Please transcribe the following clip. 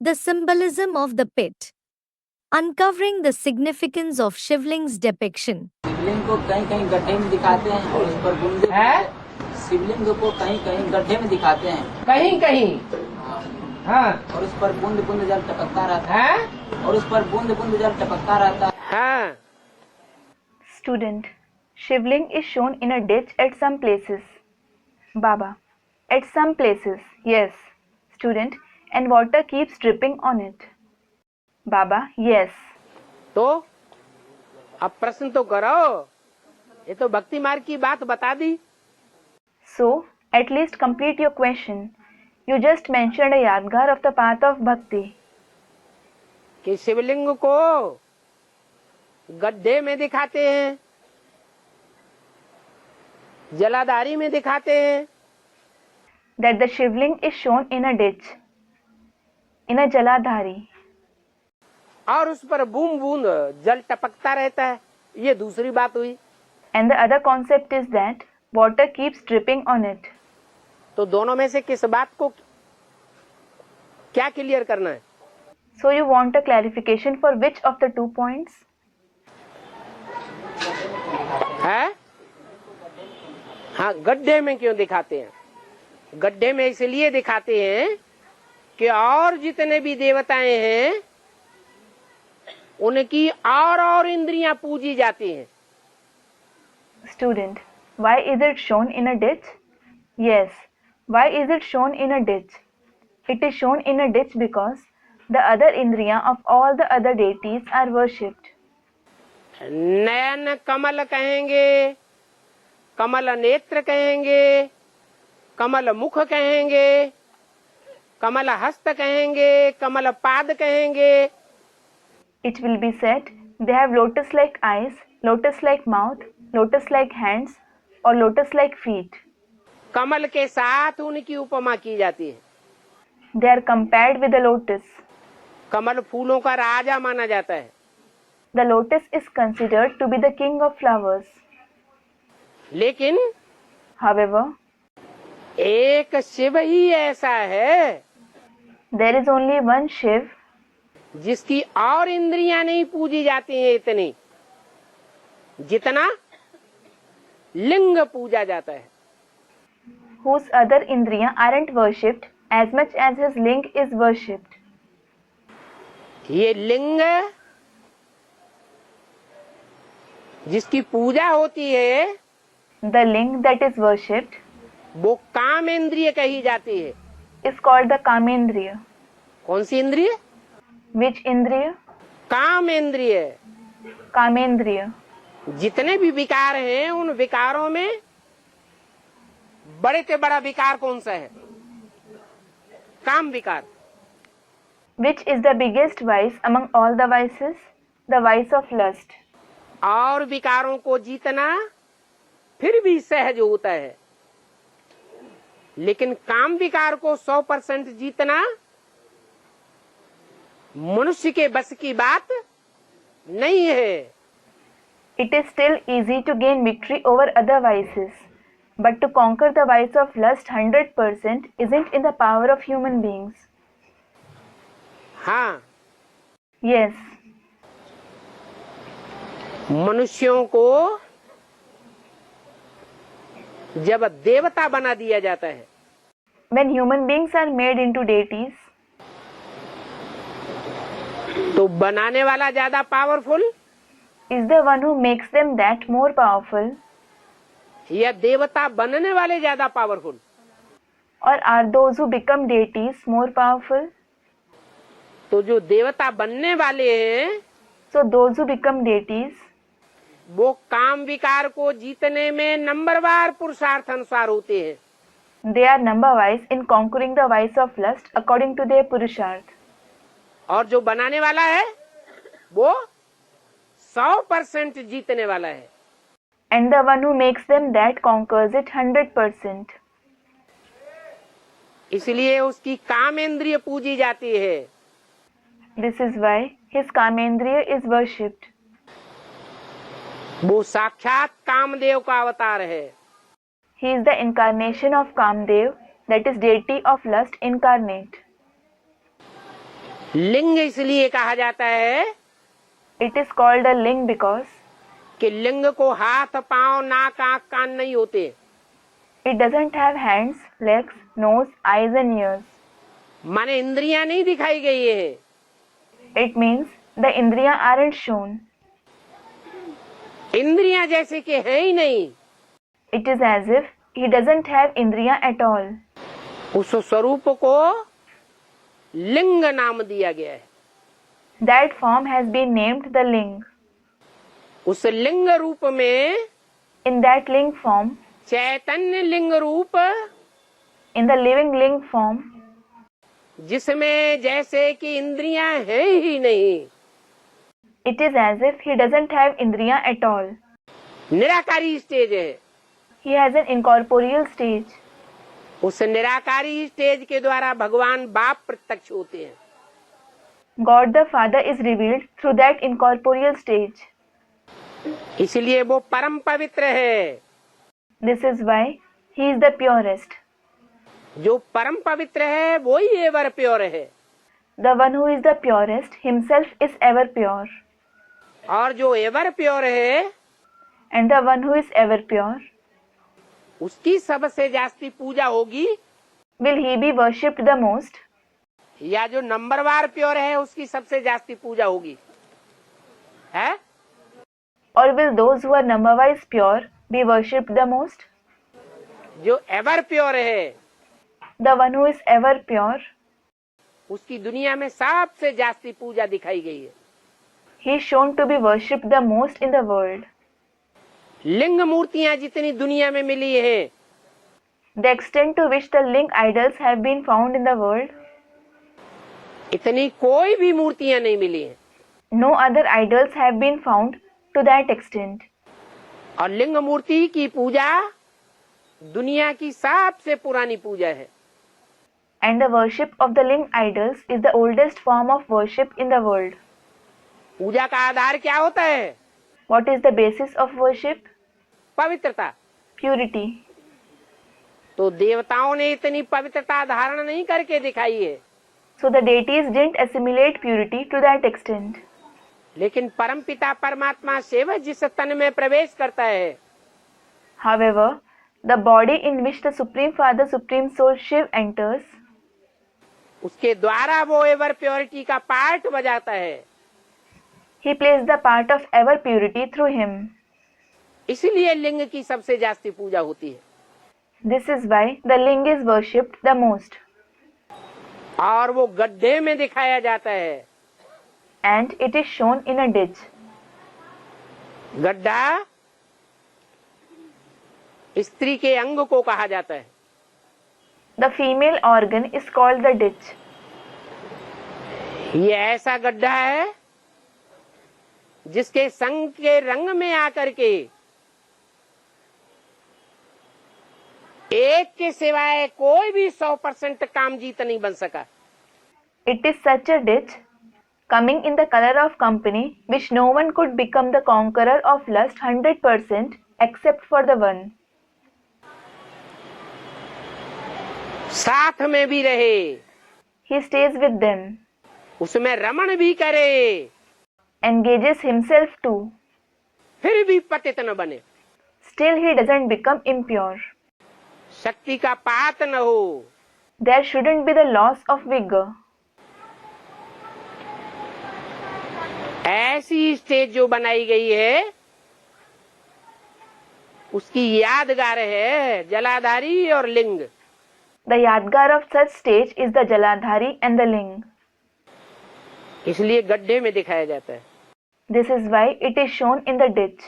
The symbolism of the pit. Uncovering the significance of Shivling's depiction. शिवलिंग को कहीं कहीं गड्ढे में दिखाते हैं और उस पर बूंदे शिवलिंग को कहीं कहीं गड्ढे में दिखाते हैं, कहीं कहीं। हाँ। और उस पर बूंद बूंद जल टपकता रहता है, और उस पर बूंद बूंद जल टपकता रहता है। हाँ। Student, Shivling is shown in a ditch at some places. Baba, at some places, yes. Student, and water keeps dripping on it. Baba, yes. तो अब प्रश्न तो करो, ये तो भक्ति मार्ग की बात बता दी। So, at least complete your question. You just mentioned a yadgar of the path of bhakti. कि शिवलिंग को गड्ढे में दिखाते हैं, जलाधारी में दिखाते हैं। That the Shivling is shown in a ditch, in a jaladhari. और उस पर बूंद बूंद जल टपकता रहता है, ये दूसरी बात हुई। And the other concept is that water keeps dripping on it. तो दोनों में से किस बात को क्या क्लियर करना है? So you want a clarification for which of the 2 points? है? हाँ, गड्ढे में क्यों दिखाते हैं? गड्ढे में इसलिए दिखाते हैं कि और जितने भी देवताएं हैं उनकी और इंद्रियां पूजी जाती हैं। Student, why is it shown in a ditch? Yes, why is it shown in a ditch? It is shown in a ditch because the other Indriya of all the other deities are worshipped. नयन कमल कहेंगे, कमल नेत्र कहेंगे, कमल मुख कहेंगे, कमल हस्त कहेंगे, कमल पाद कहेंगे। It will be said they have lotus-like eyes, lotus-like mouth, lotus-like hands, or lotus-like feet. कमल के साथ उनकी उपमा की जाती है। They are compared with the lotus. कमल फूलों का राजा माना जाता है। The lotus is considered to be the king of flowers. लेकिन However, एक शिव ही ऐसा है there is only one Shiv जिसकी और इंद्रियां नहीं पूजी जाती हैं इतनी जितना लिंग पूजा जाता है। whose other Indriya aren't worshipped as much as his ling is worshipped. ये लिंग जिसकी पूजा होती है The ling that is worshipped वो काम इंद्रिय कही जाती है। is called the Kamendriya. कौन सी इंद्रिय? Which Indriya? काम इंद्रिय। Kamendriya. जितने भी विकार हैं उन विकारों में बड़े से बड़ा विकार कौन सा है? काम विकार। Which is the biggest vice among all the vices? The vice of lust. और विकारों को जीतना फिर भी सहज होता है, लेकिन काम विकार को 100% जीतना मनुष्य के बस की बात नहीं है। It is still easy to gain victory over other vices, but to conquer the vice of lust 100% isn't in the power of human beings. हाँ, Yes, मनुष्यों को जब देवता बना दिया जाता है when human beings are made into deities, तो बनाने वाला ज्यादा powerful is the one who makes them that more powerful, या देवता बनने वाले ज्यादा powerful? or are those who become deities more powerful? तो जो देवता बनने वाले हैं So those who become deities, वो काम विकार को जीतने में नंबरवार पुरुषार्थ अनुसार होते हैं। they are number-wise in conquering the vice of lust according to their purusharth. और जो बनाने वाला है वो 100% जीतने वाला है। And the one who makes them that conquers it 100%. इसलिए उसकी कामेंद्रिय पूजी जाती है। This is why his Kamendriya is worshipped. वो साक्षात कामदेव का अवतार है। He is the incarnation of Kamdev, that is deity of lust incarnate. लिंग इसलिए कहा जाता है It is called a ling because कि लिंग को हाथ, पांव, नाक, आंख, कान नहीं होते। it doesn't have hands, legs, nose, eyes and ears. माने इंद्रियां नहीं दिखाई गई है। It means the indriya aren't shown. इंद्रियां जैसे कि है ही नहीं। It is as if he doesn't have indriya at all. उस स्वरूप को लिंग नाम दिया गया है। That form has been named the ling. उस लिंग रूप में, In that ling form, चैतन्य लिंग रूप, in the living ling form, जिसमें जैसे कि इंद्रियां है ही नहीं, it is as if he doesn't have indriya at all. निराकारी स्टेज है। He has an incorporeal stage. उस निराकारी स्टेज के द्वारा भगवान बाप प्रत्यक्ष होते हैं। God the Father is revealed through that incorporeal stage. इसलिए वो परम पवित्र है। This is why he is the purest. जो परम पवित्र है वो ही एवर प्योर है। The one who is the purest himself is ever pure. और जो एवर प्योर है And the one who is ever pure, उसकी सबसे जास्ती पूजा होगी, will he be worshipped the most? या जो नंबरवार प्योर है उसकी सबसे जास्ती पूजा होगी है? Or will those who are number-wise pure be worshipped the most? जो एवर प्योर है The one who is ever pure, उसकी दुनिया में सबसे जास्ती पूजा दिखाई गई है। he is shown to be worshipped the most in the world. लिंग मूर्तियां जितनी दुनिया में मिली है, The extent to which the ling idols have been found in the world, इतनी कोई भी मूर्तियां नहीं मिली हैं। no other idols have been found to that extent. और लिंग मूर्ति की पूजा दुनिया की सबसे पुरानी पूजा है। And the worship of the ling idols is the oldest form of worship in the world. पूजा का आधार क्या होता है? What is the basis of worship? पवित्रता। Purity. तो देवताओं ने इतनी पवित्रता धारण नहीं करके दिखाई है, So the deities didn't assimilate purity to that extent. लेकिन परमपिता परमात्मा शिव जिस तन में प्रवेश करता है, However, the body in which the Supreme Father, Supreme Soul Shiv enters, उसके द्वारा वो एवर प्योरिटी का पार्ट बजाता है। he plays the part of ever purity through him. इसलिए लिंग की सबसे जास्ती पूजा होती है। This is why the ling is worshipped the most. और वो गड्ढे में दिखाया जाता है। And it is shown in a ditch. गड्ढा स्त्री के अंग को कहा जाता है। The female organ is called the ditch. ये ऐसा गड्ढा है जिसके संग के रंग में आकर के एक के सिवाय कोई भी 100% काम जीत नहीं बन सका। It is such a ditch, coming in the color of company, which no one could become the conqueror of lust 100% except for the one. साथ में भी रहे, He stays with them, उसमें रमण भी करे, engages himself too. फिर भी पतित न बने, Still he doesn't become impure. शक्ति का पात न हो। There shouldn't be the loss of vigor. ऐसी स्टेज जो बनाई गई है उसकी यादगार है जलाधारी और लिंग। The yadgar of such stage is the Jaladhari and the ling. इसलिए गड्ढे में दिखाया जाता है। This is why it is shown in the ditch.